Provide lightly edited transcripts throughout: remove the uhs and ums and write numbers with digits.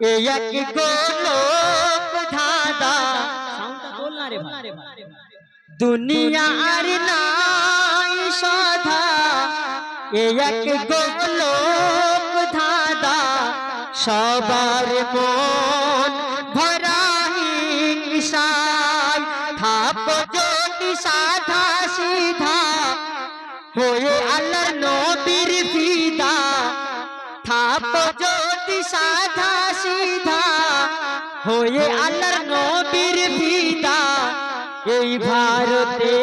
এক গোলক ধাঁধা দুনিয়ার নাই সাধা এক গোলক ধাঁধা সবার মন ভরা হিংসায় থাপ যদি সাধা সিধা হয়ে আল্লাহর নবীর ফিদা থাপ যদি সাধা সিধা হয়ে আল্লাহর নবীর ফিদা এই ভারতে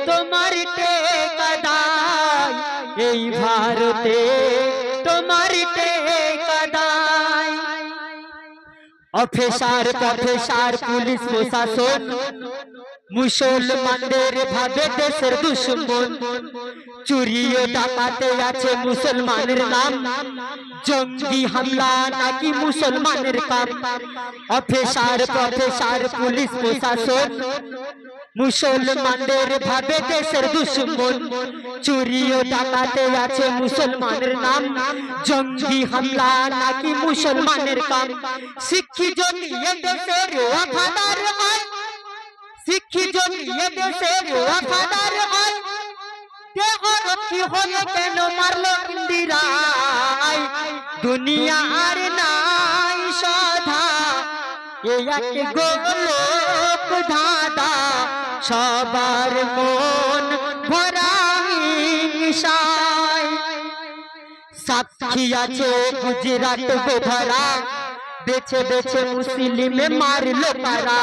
তোমার টেকাদাই এই ভারতে তোমার টেকাদাই অফিসার প্রফেসর পুলিশ প্রশাসন মুসলমানদের ভাবে দেশের দুশ্মন চুরি ও ডাকাতে আছে মুসলমানের নাম জঙ্গি হামলা নাকি মুসলমানের কাম অফিসার প্রফেসর পুলিশ প্রশাসন মুসলমানদের ভাবে দেশের দুশ্মন চুরি ও ডাকাতে আছে মুসলমানের নাম জঙ্গি হামলা নাকি মুসলমানের কাম শিক্ষিত যদি এ দেশের ওয়াফাদার হয় শিক্ষিত যদি এ দেশের ওয়াফাদার হয় দেহরক্ষী হয়ে কেন মারলো ইন্দিরায় দুনিয়ার নাই সাধা এক গোলক ধাঁধা সবার মন ভরা হিংসায় সাক্ষী আছে গুজরাট গোধরা বেছে বেছে মুসলিমে মারলো পারা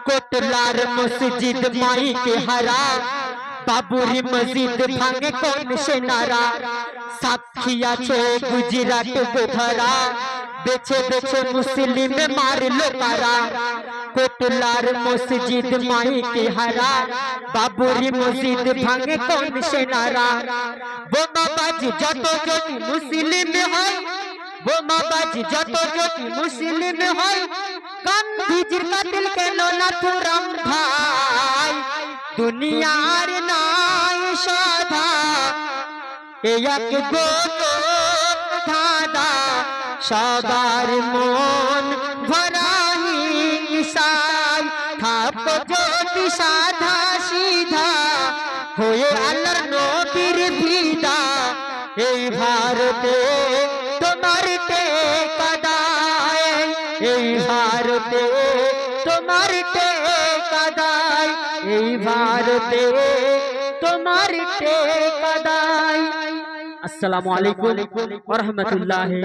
কোটলার মসজিদ মাই के हरा बाबरी मस्जिद भांगे कौन से नारा साक्षी আছে गुजरात गोधरा बेचे बेचे मुस्लिम मारलो पारा कोटलार मस्जिद माई के हरा बाबरी मस्जिद भांगे कौन से नारा বোমাবাজি যত যদি মুসলিম হয় বোমাবাজি যত যদি মুসলিম হয় গান্ধীজির কাতিল কেন নাথুরাম ভাই দুনিয়ার নাই সাধা এক গোলক ধাঁধা সবার মন ভরা হিংসায় থাপ যদি সাধা সিধা হয়ে আল্লাহর নবীর ফিদা এই ভারতে তোমার টেকাদাই এই ভারতে তোমার টেকাদাই এই ভারতে তোমার টেকাদাই। আসসালামু আলাইকুম ওয়া রাহমাতুল্লাহি।